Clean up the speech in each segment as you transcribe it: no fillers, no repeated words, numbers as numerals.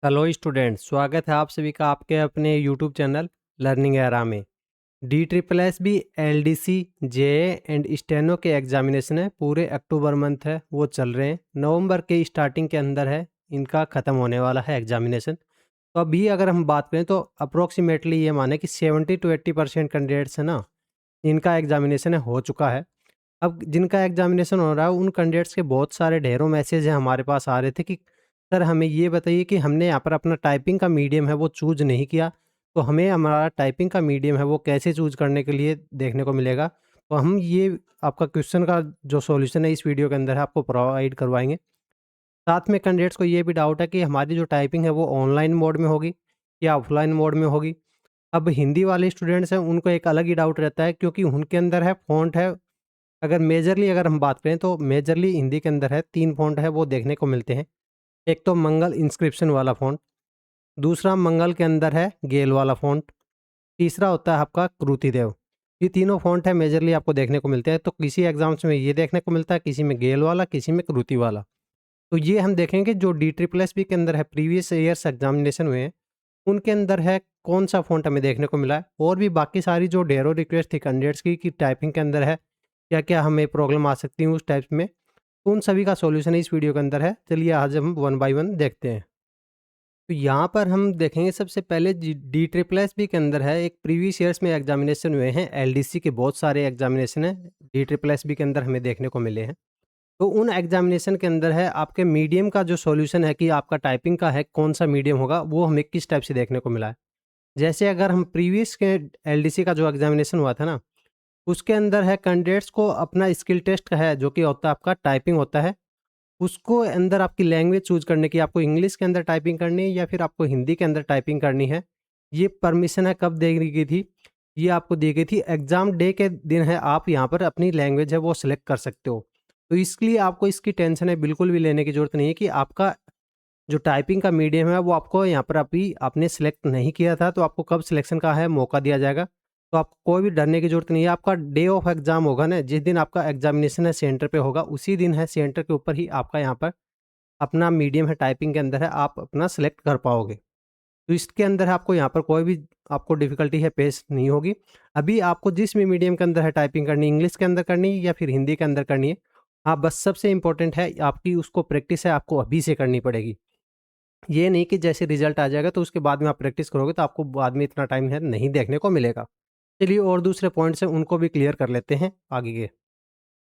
Hello student, स्वागत है आप सभी का आपके अपने यूट्यूब चैनल लर्निंग एरा में। D triple S B L D C J and steno के एग्जामिनेशन है, पूरे अक्टूबर मंथ है वो चल रहे हैं। नवंबर के स्टार्टिंग के अंदर है इनका ख़त्म होने वाला है एग्जामिनेशन। तो अभी अगर हम बात करें तो अप्रोक्सीमेटली ये माने कि 70 to 80% कैंडिडेट्स है ना, इनका एग्जामिनेशन है हो चुका है। अब जिनका एग्जामिनेशन हो रहा है उन कैंडिडेट्स के बहुत सारे ढेरों मैसेज हैं हमारे पास आ रहे थे कि सर हमें ये बताइए कि हमने यहाँ पर अपना टाइपिंग का मीडियम है वो चूज़ नहीं किया, तो हमें हमारा टाइपिंग का मीडियम है वो कैसे चूज़ करने के लिए देखने को मिलेगा। तो हम ये आपका क्वेश्चन का जो सॉल्यूशन है इस वीडियो के अंदर है आपको प्रोवाइड करवाएँगे। साथ में कैंडिडेट्स को ये भी डाउट है कि हमारी जो टाइपिंग है वो ऑनलाइन मोड में होगी या ऑफलाइन मोड में होगी। अब हिंदी वाले स्टूडेंट्स हैं उनको एक अलग ही डाउट रहता है, क्योंकि उनके अंदर है फ़ॉन्ट है। अगर हम बात करें तो मेजरली हिंदी के अंदर है 3 फ़ॉन्ट है वो देखने को मिलते हैं। एक तो मंगल इंस्क्रिप्शन वाला फ़ॉन्ट, दूसरा मंगल के अंदर है गेल वाला फ़ॉन्ट, तीसरा होता है आपका कृतिदेव। ये तीनों फ़ॉन्ट है मेजरली आपको देखने को मिलते हैं। तो किसी एग्ज़ाम्स में ये देखने को मिलता है, किसी में गेल वाला, किसी में कृति वाला। तो ये हम देखेंगे जो डी ट्रिपल एस बी के अंदर है प्रीवियस ईयर्स एग्ज़ामिनेशन हुए हैं, उनके अंदर है कौन-सा फ़ॉन्ट हमें देखने को मिला है। और भी बाकी सारी जो ढेरों रिक्वेस्ट थी कैंडिडेट्स की कि टाइपिंग के अंदर है, क्या-क्या हमें प्रॉब्लम आ सकती है उस टाइप्स में, तो उन सभी का सॉल्यूशन इस वीडियो के अंदर है। चलिए आज हम वन बाय वन देखते हैं। तो यहाँ पर हम देखेंगे सबसे पहले डी ट्रिपल एस बी के अंदर है एक प्रीवियस ईयर्स में एग्जामिनेशन हुए हैं, एलडीसी के बहुत सारे एग्जामिनेशन हैं डी ट्रिपल एस बी के अंदर हमें देखने को मिले हैं। तो उन एग्जामिनेशन के अंदर है आपके मीडियम का जो सॉल्यूशन है कि आपका टाइपिंग का है कौन सा मीडियम होगा, वो हमें किस टाइप से देखने को मिला है। जैसे अगर हम प्रीवियस के एलडीसी का जो एग्जामिनेशन हुआ था ना, उसके अंदर है कैंडिडेट्स को अपना स्किल टेस्ट का है जो कि होता है आपका टाइपिंग होता है, उसको अंदर आपकी लैंग्वेज चूज़ करने की, आपको इंग्लिश के अंदर टाइपिंग करनी है या फिर आपको हिंदी के अंदर टाइपिंग करनी है। ये परमिशन है कब दी गई थी? ये आपको दी गई थी एग्ज़ाम डे के दिन है, आप यहाँ पर अपनी लैंग्वेज है वो सिलेक्ट कर सकते हो। तो इसके लिए आपको इसकी टेंशन है बिल्कुल भी लेने की ज़रूरत नहीं है कि आपका जो टाइपिंग का मीडियम है वो आपको यहाँ पर अभी आपने सिलेक्ट नहीं किया था, तो आपको कब सिलेक्शन का है मौका दिया जाएगा। तो आपको कोई भी डरने की ज़रूरत नहीं है। आपका डे ऑफ एग्ज़ाम होगा ना, जिस दिन आपका एग्ज़ामिनेशन है सेंटर पे होगा, उसी दिन है सेंटर के ऊपर ही आपका यहाँ पर अपना मीडियम है टाइपिंग के अंदर है आप अपना सेलेक्ट कर पाओगे। तो इसके अंदर है आपको यहाँ पर कोई भी आपको डिफ़िकल्टी है पेश नहीं होगी। अभी आपको जिस भी मीडियम के अंदर है टाइपिंग करनी है, इंग्लिश के अंदर करनी है या फिर हिंदी के अंदर करनी है, हाँ, बस सबसे इम्पोर्टेंट है आपकी उसको प्रैक्टिस है आपको अभी से करनी पड़ेगी। ये नहीं कि जैसे रिज़ल्ट आ जाएगा तो उसके बाद में आप प्रैक्टिस करोगे तो आपको बाद में इतना टाइम है नहीं देखने को मिलेगा। चलिए और दूसरे पॉइंट्स हैं उनको भी क्लियर कर लेते हैं आगे के।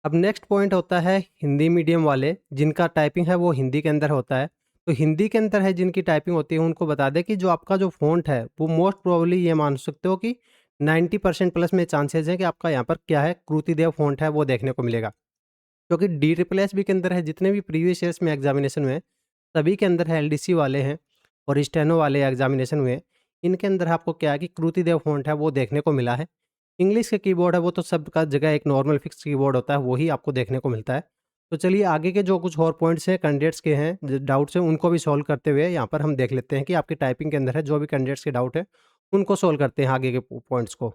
अब नेक्स्ट पॉइंट होता है हिंदी मीडियम वाले जिनका टाइपिंग है वो हिंदी के अंदर होता है। तो हिंदी के अंदर है जिनकी टाइपिंग होती है उनको बता दें कि जो आपका जो फ़ॉन्ट है वो मोस्ट प्रोबेबली ये मान सकते हो कि 90% प्लस में चांसेस हैं कि आपका यहाँ पर क्या है कृतिदेव फ़ॉन्ट है वो देखने को मिलेगा। क्योंकि डी ट्रिपल एस बी के अंदर है जितने भी प्रीवियस ईयर्स में एग्जामिनेशन हुए हैं, सभी के अंदर है एलडीसी वाले हैं और स्टेनो वाले एग्जामिनेशन हुए हैं। इनके अंदर आपको क्या है कि कृतिदेव फ़ॉन्ट है वो देखने को मिला है। इंग्लिश का कीबोर्ड है वो तो सबका जगह एक नॉर्मल फिक्स कीबोर्ड होता है, वही आपको देखने को मिलता है। तो चलिए आगे के जो कुछ और पॉइंट्स हैं कैंडिडेट्स के हैं, डाउट्स हैं उनको भी सॉल्व करते हुए यहाँ पर हम देख लेते हैं कि आपकी टाइपिंग के अंदर है जो भी कैंडिडेट्स के डाउट है, उनको सॉल्व करते हैं आगे के पॉइंट्स को।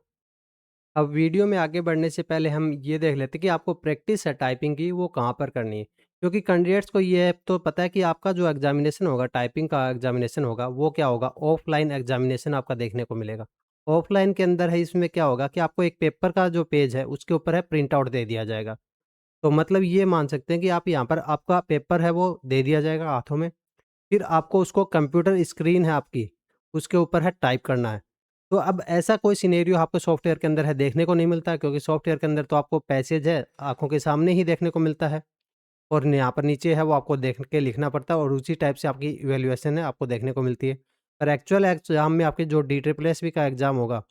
अब वीडियो में आगे बढ़ने से पहले हम ये देख लेते हैं कि आपको प्रैक्टिस है टाइपिंग की वो कहाँ पर करनी है। क्योंकि कैंडिडेट्स को ये तो पता है कि आपका जो एग्जामिनेशन होगा, टाइपिंग का एग्जामिनेशन होगा, वो क्या होगा ऑफलाइन एग्जामिनेशन आपका देखने को मिलेगा। ऑफलाइन के अंदर है इसमें क्या होगा कि आपको एक पेपर का जो पेज है उसके ऊपर है प्रिंट आउट दे दिया जाएगा। तो मतलब ये मान सकते हैं कि आप यहाँ पर आपका पेपर है वो दे दिया जाएगा हाथों में। फिर आपको उसको कंप्यूटर स्क्रीन है आपकी, उसके ऊपर है टाइप करना है। तो अब ऐसा कोई सिनेरियो आपको सॉफ्टवेयर के अंदर है देखने को नहीं मिलता है, क्योंकि सॉफ्टवेयर के अंदर तो आपको पैसेज है, आँखों के सामने ही देखने को मिलता है और यहाँ पर नीचे है वो आपको देख के लिखना पड़ता है और उसी टाइप से आपकी इवैल्यूएशन है आपको देखने को मिलती है। पर एक्चुअल एग्ज़ाम में आपके जो डी ट्रिपल एस बी का एग्ज़ाम होगा,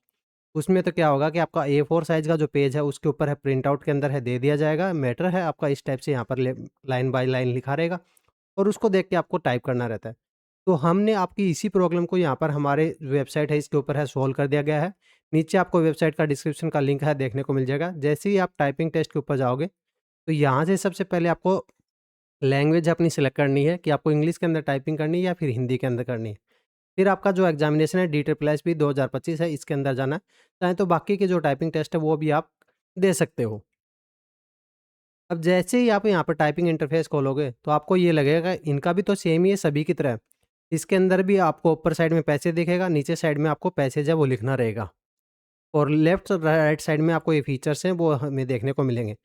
उसमें तो क्या होगा कि आपका A4 साइज़ का जो पेज है उसके ऊपर है प्रिंट आउट के अंदर है दे दिया जाएगा। मैटर है आपका इस टाइप से यहाँ पर ले लाइन बाय लाइन लिखा रहेगा और उसको देख के आपको टाइप करना रहता है। तो हमने आपकी इसी प्रॉब्लम को यहाँ पर हमारे वेबसाइट है इसके ऊपर है सॉल्व कर दिया गया है। नीचे आपको वेबसाइट का डिस्क्रिप्शन का लिंक है देखने को मिल जाएगा। जैसे ही आप टाइपिंग टेस्ट के ऊपर जाओगे, तो यहाँ से सबसे पहले आपको लैंग्वेज अपनी सिलेक्ट करनी है कि आपको इंग्लिश के अंदर टाइपिंग करनी है या फिर हिंदी के अंदर करनी है। फिर आपका जो एग्ज़ामिनेशन है डी ट्रिपल एस बी 2025 है इसके अंदर जाना है। चाहे तो बाकी के जो टाइपिंग टेस्ट है वो भी आप दे सकते हो। अब जैसे ही आप यहाँ पर टाइपिंग इंटरफ़ेस खोलोगे, तो आपको ये लगेगा इनका भी तो सेम ही है सभी की तरह। इसके अंदर भी आपको ऊपर साइड में पैसे दिखेगा, नीचे साइड में आपको पैसेज है वो लिखना रहेगा और लेफ्ट राइट साइड में आपको ये फीचर्स हैं वो हमें देखने को मिलेंगे।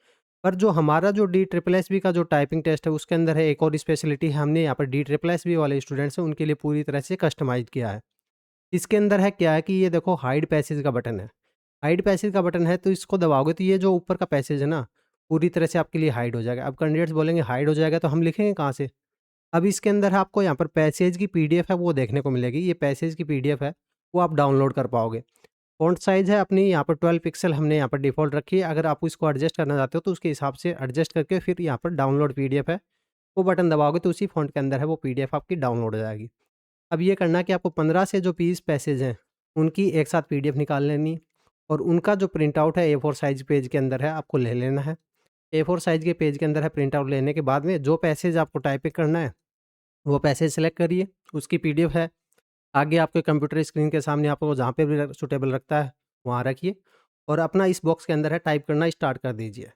पर जो हमारा जो डी ट्रिपल एस बी का जो टाइपिंग टेस्ट है उसके अंदर है एक और स्पेशलिटी हमने यहाँ पर डी ट्रिपल एस बी वाले स्टूडेंट्स हैं उनके लिए पूरी तरह से कस्टमाइज़ किया है। इसके अंदर है क्या है कि ये देखो हाइड पैसेज का बटन है। हाइड पैसेज का बटन है तो इसको दबाओगे तो ये जो ऊपर का पैसेज है ना, पूरी तरह से आपके लिए हाइड हो जाएगा। अब कैंडिडेट्स बोलेंगे हाइड हो जाएगा तो हम लिखेंगे कहाँ से? अब इसके अंदर आपको यहाँ पर पैसेज की पीडीएफ है वो देखने को मिलेगी। ये पैसेज की पीडीएफ है वो आप डाउनलोड कर पाओगे। फ़ॉन्ट साइज़ है अपनी यहाँ पर 12 पिक्सल हमने यहाँ पर डिफ़ॉल्ट रखी है। अगर आप इसको एडजस्ट करना चाहते हो तो उसके हिसाब से एडजस्ट करके फिर यहाँ पर डाउनलोड पीडीएफ है, वो बटन दबाओगे तो उसी फ़ॉन्ट के अंदर है वो पीडीएफ आपकी डाउनलोड हो जाएगी। अब ये करना है कि आपको 15 से जो 20 पैसेज हैं, उनकी एक साथ पीडीएफ निकाल लेनी और उनका जो प्रिंट आउट है ए4 साइज़ पेज के अंदर है आपको ले लेना है। ए4 साइज़ के पेज के अंदर है प्रिंट आउट लेने के बाद में जो पैसेज आपको टाइपिंग करना है, वो पैसेज सेलेक्ट करिए, उसकी पीडीएफ है आगे आपके कंप्यूटर स्क्रीन के सामने आपको जहाँ पे भी सूटेबल लगता है वहाँ रखिए और अपना इस बॉक्स के अंदर है टाइप करना स्टार्ट कर दीजिए।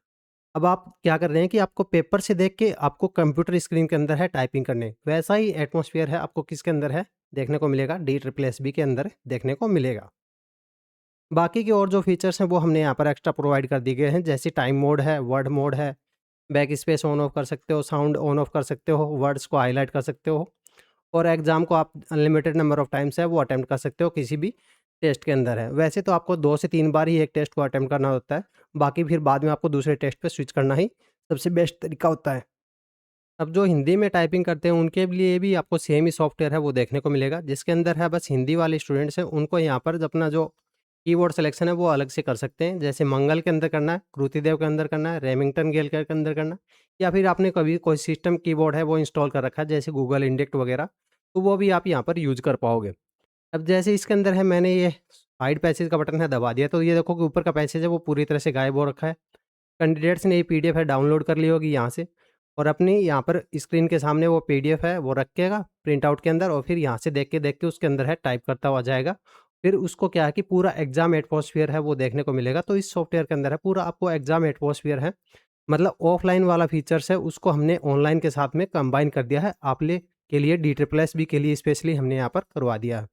अब आप क्या कर रहे हैं कि आपको पेपर से देख के आपको कंप्यूटर स्क्रीन के अंदर है टाइपिंग करने, वैसा ही एटमॉस्फेयर है आपको किसके अंदर है देखने को मिलेगा, डी ट्रिपल एस बी के अंदर देखने को मिलेगा। बाकी के और जो फीचर्स हैं वो हमने यहाँ पर एक्स्ट्रा प्रोवाइड कर दिए गए हैं, जैसे टाइम मोड है, वर्ड मोड है, बैक स्पेस ऑन ऑफ कर सकते हो, साउंड ऑन ऑफ कर सकते हो, वर्ड्स को हाईलाइट कर सकते हो और एग्ज़ाम को आप अनलिमिटेड नंबर ऑफ टाइम्स है वो अटेम्प्ट कर सकते हो किसी भी टेस्ट के अंदर है। वैसे तो आपको 2 से 3 बार ही एक टेस्ट को अटेम्प्ट करना होता है, बाकी फिर बाद में आपको दूसरे टेस्ट पे स्विच करना ही सबसे बेस्ट तरीका होता है। अब जो हिंदी में टाइपिंग करते हैं उनके लिए भी आपको सेम ही सॉफ्टवेयर है वो देखने को मिलेगा, जिसके अंदर है बस हिंदी वाले स्टूडेंट्स हैं उनको यहाँ पर अपना जो कीबोर्ड सिलेक्शन है वो अलग से कर सकते हैं। जैसे मंगल के अंदर करना है, कृतिदेव के अंदर करना है, रेमिंगटन गेल के अंदर करना है या फिर आपने कभी कोई सिस्टम कीबोर्ड है वो इंस्टॉल कर रखा है जैसे गूगल इंडेक्ट वगैरह, तो वो भी आप यहाँ पर यूज़ कर पाओगे। अब जैसे इसके अंदर है मैंने ये हाइड पैसेज का बटन है दबा दिया तो ये देखो कि ऊपर का पैसेज है वो पूरी तरह से गायब हो रखा है। कैंडिडेट्स ने ये पीडीएफ है डाउनलोड कर ली होगी यहाँ से और अपनी यहाँ पर स्क्रीन के सामने वो पीडीएफ है वो रखेगा प्रिंट आउट के अंदर और फिर यहाँ से देख के उसके अंदर है टाइप करता हुआ जाएगा। फिर उसको क्या है कि पूरा एग्जाम एटमॉस्फेयर है वो देखने को मिलेगा। तो इस सॉफ्टवेयर के अंदर है पूरा आपको एग्जाम एटमॉस्फेयर है, मतलब ऑफलाइन वाला फीचर्स है उसको हमने ऑनलाइन के साथ में कंबाइन कर दिया है आपले के लिए, डी ट्रिपल एस बी के लिए स्पेशली हमने यहाँ पर करवा दिया है।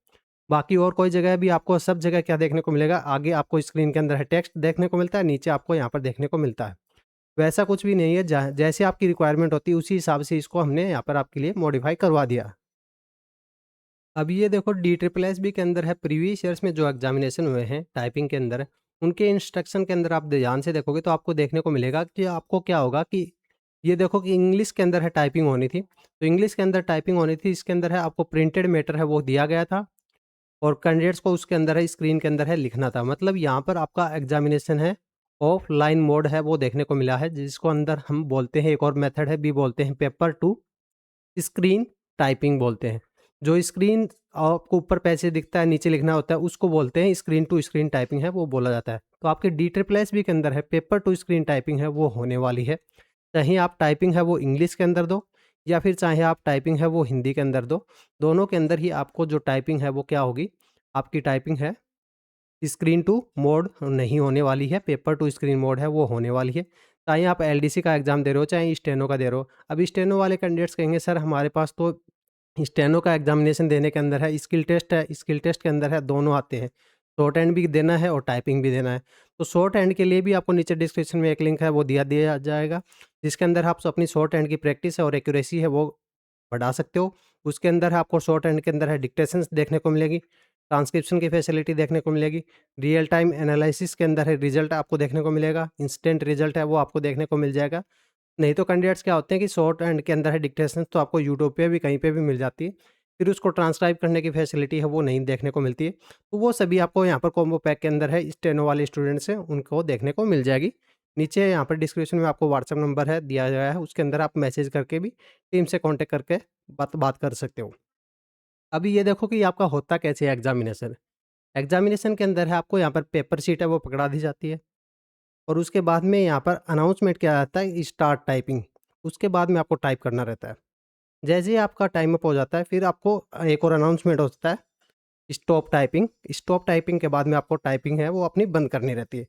बाकी और कोई जगह भी आपको सब जगह क्या देखने को मिलेगा, आगे आपको स्क्रीन के अंदर है टेक्स्ट देखने को मिलता है, नीचे आपको यहाँ पर देखने को मिलता है। वैसा कुछ भी नहीं है, जैसे आपकी रिक्वायरमेंट होती है उसी हिसाब से इसको हमने यहाँ पर आपके लिए मॉडिफाई करवा दिया। अब ये देखो डी ट्रिपल एस बी के अंदर है प्रीवियस ईयर्स में जो एग्जामिनेशन हुए हैं टाइपिंग के अंदर, उनके इंस्ट्रक्शन के अंदर आप ध्यान से देखोगे तो आपको देखने को मिलेगा कि आपको क्या होगा कि ये देखो कि इंग्लिश के अंदर है टाइपिंग होनी थी, तो इंग्लिश के अंदर टाइपिंग होनी थी, इसके अंदर है आपको प्रिंटेड मैटर है वो दिया गया था और कैंडिडेट्स को उसके अंदर है स्क्रीन के अंदर है लिखना था। मतलब यहाँ पर आपका एग्जामिनेशन है ऑफलाइन मोड है वो देखने को मिला है, जिसको अंदर हम बोलते हैं एक और मेथड है भी बोलते हैं पेपर टू स्क्रीन टाइपिंग बोलते हैं। जो स्क्रीन आपको ऊपर पैसे दिखता है नीचे लिखना होता है उसको बोलते हैं स्क्रीन टू स्क्रीन टाइपिंग है वो बोला जाता है। तो आपके डी ट्रिपल एस बी के अंदर है पेपर टू स्क्रीन टाइपिंग है वो होने वाली है। चाहे आप टाइपिंग है वो इंग्लिश के अंदर दो या फिर चाहे आप टाइपिंग है वो हिंदी के अंदर दो, दोनों के अंदर ही आपको जो टाइपिंग है वो क्या होगी, आपकी टाइपिंग है स्क्रीन टू मोड नहीं होने वाली है, पेपर टू स्क्रीन मोड है वो होने वाली है। चाहे आप एलडीसी का एग्ज़ाम दे रहे हो, चाहे स्टेनो का दे रहे हो। अब स्टेनो वाले कैंडिडेट्स कहेंगे सर हमारे पास तो स्टेनो का एग्ज़ामिनेशन देने के अंदर है, स्किल टेस्ट है, स्किल टेस्ट के अंदर है दोनों आते हैं। शॉर्ट हैंड भी देना है और टाइपिंग भी देना है। तो शॉर्ट हैंड के लिए भी आपको नीचे डिस्क्रिप्शन में एक लिंक है वो दिया जाएगा, जिसके अंदर आप अपनी शॉर्ट हैंड की प्रैक्टिस है और एक्यूरेसी है वो बढ़ा सकते हो। उसके अंदर है आपको शॉर्ट हैंड के अंदर है डिक्टेशंस देखने को मिलेगी, ट्रांसक्रिप्शन की फैसिलिटी देखने को मिलेगी, रियल टाइम एनालिसिस के अंदर है रिजल्ट आपको देखने को मिलेगा, इंस्टेंट रिजल्ट है वो आपको देखने को मिल जाएगा। नहीं तो कैंडिडेट्स क्या होते हैं कि शॉर्ट हैंड के अंदर है डिक्टेशन तो आपको यूट्यूब पे भी कहीं पे भी मिल जाती है, फिर उसको ट्रांसक्राइब करने की फैसिलिटी है वो नहीं देखने को मिलती है। तो वो सभी आपको यहाँ पर कॉम्बो पैक के अंदर है स्टेनो वाले स्टूडेंट्स हैं उनको देखने को मिल जाएगी। नीचे यहाँ पर डिस्क्रिप्शन में आपको व्हाट्सएप नंबर है दिया गया है, उसके अंदर आप मैसेज करके भी टीम से कॉन्टैक्ट करके बात बात कर सकते हो। अभी ये देखो कि आपका होता कैसे है एग्जामिनेशन। एग्जामिनेशन के अंदर है आपको यहाँ पर पेपर शीट है वो पकड़ा दी जाती है और उसके बाद में यहाँ पर अनाउंसमेंट किया जाता है स्टार्ट टाइपिंग, उसके बाद में आपको टाइप करना रहता है। जैसे ही आपका टाइम अप हो जाता है फिर आपको एक और अनाउंसमेंट होता है स्टॉप टाइपिंग। स्टॉप टाइपिंग के बाद में आपको टाइपिंग है वो अपनी बंद करनी रहती है।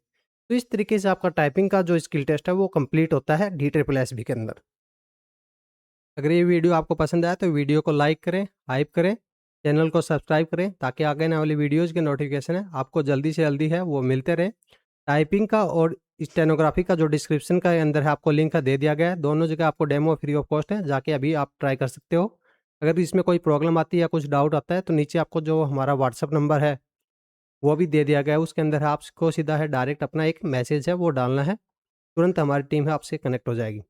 तो इस तरीके से आपका टाइपिंग का जो स्किल टेस्ट है वो कंप्लीट होता है डी ट्रिपल एस बी के अंदर। अगर ये वीडियो आपको पसंद आया तो वीडियो को लाइक करें, हाइप करें, चैनल को सब्सक्राइब करें ताकि आगे आने वाली वीडियोज़ के नोटिफिकेशन है आपको जल्दी से जल्दी है वो मिलते रहें। टाइपिंग का और स्टेनोग्राफी का जो डिस्क्रिप्शन का अंदर है आपको लिंक दे दिया गया है। दोनों जगह आपको डेमो फ्री ऑफ कॉस्ट है, जाके अभी आप ट्राई कर सकते हो। अगर इसमें कोई प्रॉब्लम आती है या कुछ डाउट आता है तो नीचे आपको जो हमारा व्हाट्सएप नंबर है वो भी दे दिया गया है। उसके अंदर आपको सीधा है डायरेक्ट अपना एक मैसेज है वो डालना है, तुरंत हमारी टीम है आपसे कनेक्ट हो जाएगी।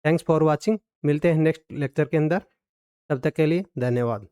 थैंक्स फॉर वॉचिंग, मिलते हैं नेक्स्ट लेक्चर के अंदर, तब तक के लिए धन्यवाद।